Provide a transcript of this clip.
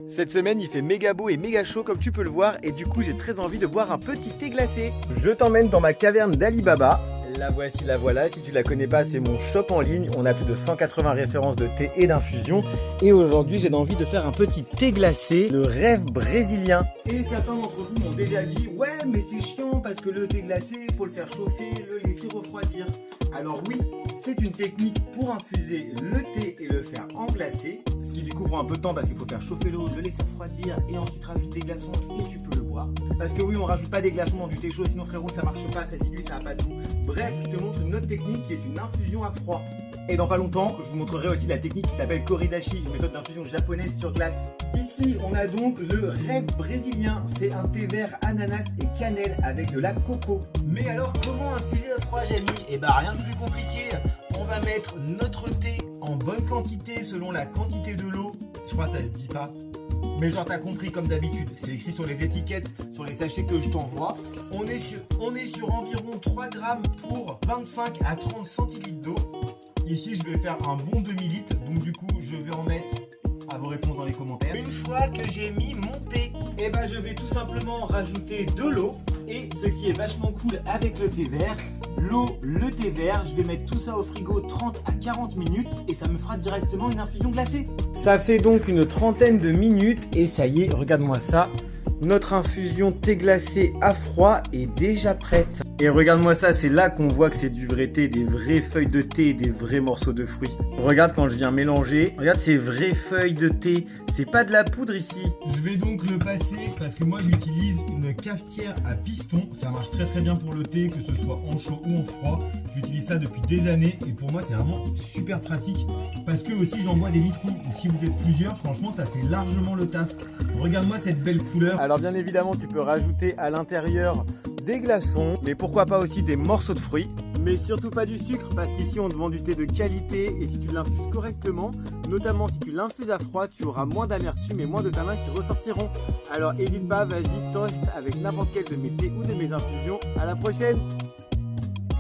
Cette semaine il fait méga beau et méga chaud comme tu peux le voir et du coup j'ai très envie de boire un petit thé glacé. Je t'emmène dans ma caverne d'Alibaba. La voici, la voilà, si tu la connais pas c'est mon shop en ligne. On a plus de 180 références de thé et d'infusion. Et aujourd'hui j'ai envie de faire un petit thé glacé, le rêve brésilien. Et certains d'entre vous m'ont déjà dit ouais mais c'est chiant parce que le thé glacé il faut le faire chauffer, le laisser refroidir. Alors oui, c'est une technique pour infuser le thé et le faire en glacé. Ce qui du coup prend un peu de temps parce qu'il faut faire chauffer l'eau, le laisser refroidir et ensuite rajouter des glaçons et tu peux le boire. Parce que oui, on rajoute pas des glaçons dans du thé chaud, sinon frérot ça marche pas, ça dilue, ça a pas de goût. Bref, je te montre une autre technique qui est une infusion à froid. Et dans pas longtemps, je vous montrerai aussi la technique qui s'appelle Koridashi, une méthode d'infusion japonaise sur glace. Ici, on a donc le rêve brésilien. C'est un thé vert ananas et cannelle avec de la coco. Mais alors, comment infuser à froid, Jamie? Eh ben, rien de plus compliqué. On va mettre notre thé en bonne quantité selon la quantité de l'eau. Je crois que ça se dit pas. Mais genre t'as compris comme d'habitude, c'est écrit sur les étiquettes, sur les sachets que je t'envoie. On est sur environ 3 grammes pour 25 à 30 centilitres d'eau. Ici je vais faire un bon demi-litre, donc du coup je vais en mettre à vos réponses dans les commentaires. Une fois que j'ai mis mon thé, et ben je vais tout simplement rajouter de l'eau. Et ce qui est vachement cool avec le thé vert, l'eau, le thé vert, je vais mettre tout ça au frigo 30 à 40 minutes et ça me fera directement une infusion glacée. Ça fait donc une trentaine de minutes et ça y est, regarde-moi ça. Notre infusion thé glacé à froid est déjà prête. Et regarde-moi ça, c'est là qu'on voit que c'est du vrai thé, des vraies feuilles de thé et des vrais morceaux de fruits. Regarde quand je viens mélanger, regarde ces vraies feuilles de thé, c'est pas de la poudre ici. Je vais donc le passer parce que moi j'utilise une cafetière à piston. Ça marche très très bien pour le thé, que ce soit en chaud ou en froid. J'utilise ça depuis des années et pour moi c'est vraiment super pratique parce que aussi j'envoie des litrons. Et si vous êtes plusieurs, franchement ça fait largement le taf. Regarde-moi cette belle couleur. Alors bien évidemment tu peux rajouter à l'intérieur des glaçons, mais pourquoi pas aussi des morceaux de fruits. Mais surtout pas du sucre parce qu'ici on te vend du thé de qualité et si tu l'infuses correctement, notamment si tu l'infuses à froid, tu auras moins d'amertume et moins de tanins qui ressortiront. Alors n'hésite pas, vas-y, toast avec n'importe quel de mes thés ou de mes infusions. À la prochaine!